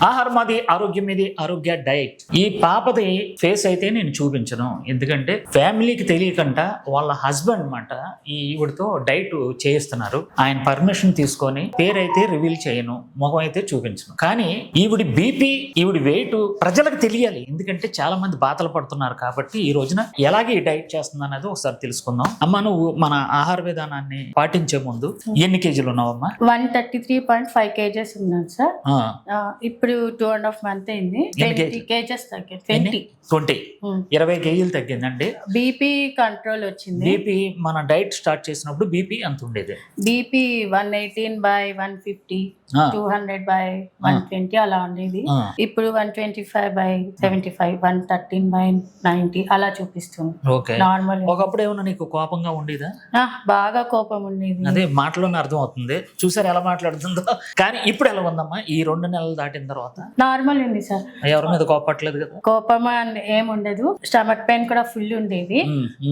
ఆహారం మాది ఆరోగ్యం మీది ఆరోగ్య డైట్. ఈ పాపది ఫేస్ అయితే నేను చూపించను, ఎందుకంటే ఫ్యామిలీకి తెలియకుండా వాళ్ళ హస్బెండ్ అన్నమాట ఈవిడితో డైట్ చేయిస్తున్నారు. ఆయన పర్మిషన్ తీసుకొని పేరైతే రివీల్ చేయను, ముఖం అయితే చూపించను. కానీ ఈవిడి బీపీ, ఈవిడి వెయిట్ ప్రజలకు తెలియాలి, ఎందుకంటే చాలా మంది బాధలు పడుతున్నారు. కాబట్టి ఈ రోజున ఎలాగే ఈ డైట్ చేస్తుంది అనేది ఒకసారి తెలుసుకుందాం. అమ్మ, నువ్వు మన ఆహార విధానాన్ని పాటించే ముందు ఎన్ని కేజీలు ఉన్నావమ్మా? 133.5 kgs ఉన్నాను సార్. ఇప్పుడు 2.5 months అయింది. 20 kgs తగ్గింది. 20 కేజీలు తగ్గిందండి. బీపీ కంట్రోల్ వచ్చింది. బీపీ మన డైట్ స్టార్ట్ చేసినప్పుడు బీపీ ఎంత ఉండేది? బీపీ 118/150, 200/120 అలా ఉండేది. ఇప్పుడు 125/75, 113/90 అలా చూపిస్తుంది. Okay, normal. ఒకప్పుడు ఏమన్నా నీకు కోపంగా ఉండేదా? బాగా కోపం ఉండేది. అదే మాటలోనే అర్థం అవుతుంది, చూసారు ఎలా మాట్లాడుతుందో. కానీ ఇప్పుడు ఎలా ఉందమ్మా ఈ 2 నెలలు దాటిన తర్వాత? నార్మల్ ఉంది సార్, ఎవరి మీద కోపట్లేదు కదా? కోపం ఏం ఉండదు. స్టమక్ పెయిన్ కూడా ఫుల్ ఉండేది,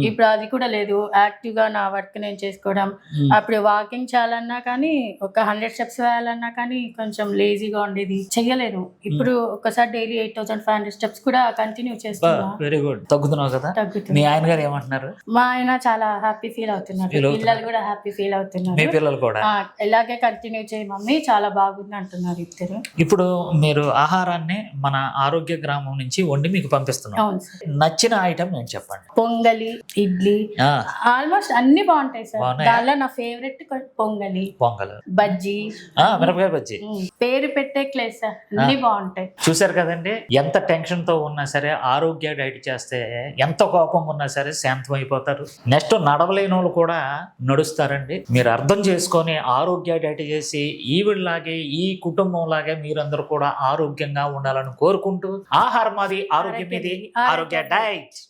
ఇప్పుడు అది కూడా లేదు. యాక్టివ్ గా నా వర్క్ నేను చేసుకోవడం. అప్పుడు వాకింగ్ చేయాలన్నా కానీ, ఒక 100 steps వేయాలన్నా కానీ కొంచెం లేజీగా ఉండేది, చెయ్యలేదు. ఇప్పుడు ఒకసారి డైలీ 8500 steps కూడా కంటిన్యూ చేస్తున్నా. వెరీ గుడ్, తగ్గుతున్నావు కదా? తగ్గుతుంది. మీ ఆయన గారు ఏమంటున్నారు? మా ఆయన చాలా హ్యాపీ ఫీల్ అవుతున్నారు, పిల్లలు కూడా హ్యాపీ ఫీల్ అవుతున్నారు. మీ పిల్లలు కూడా ఇలాగే కంటిన్యూ చేయి మమ్మీ, చాలా బాగుంది అంటున్నారు ఇద్దరు. ఇప్పుడు మీరు ఆహారాన్ని మన ఆరోగ్య గ్రామం నుంచి వండి మీకు పంపిస్తున్నాం. అవును సార్. నచ్చిన ఐటమ్ నేను చెప్పండి. పొంగలి, ఇడ్లీ, ఆల్మోస్ట్ అన్ని బాగుంటాయి సార్. బాగున్నాయా? దానిలో నా ఫేవరెట్ పొంగలి, పొంగల్, బజ్జీ, మిరపకాయ బజ్జీ. పేరు పెట్టేట్లేదు సార్, అన్ని బాగుంటాయి. చూసారు కదండి, ఎంత టెన్షన్ తో ఉన్నా సరే ఆరోగ్య డైట్ చేస్తే, ఎంత కోపం ఉన్నా సరే శాంతం అయిపోతారు. నెక్స్ట్ నడవలేని వాళ్ళు కూడా నడుస్తారండి. మీరు అర్థం చేసుకొని ఆరోగ్య డైట్ చేసి ఈవిడలాగే ఈ కుటుంబం లాగే మీరందరూ కూడా ఆరోగ్యంగా ఉండాలని కోరుకుంటూ, ఆహారం మాది ఆరోగ్యం మీది ఆరోగ్య డైట్.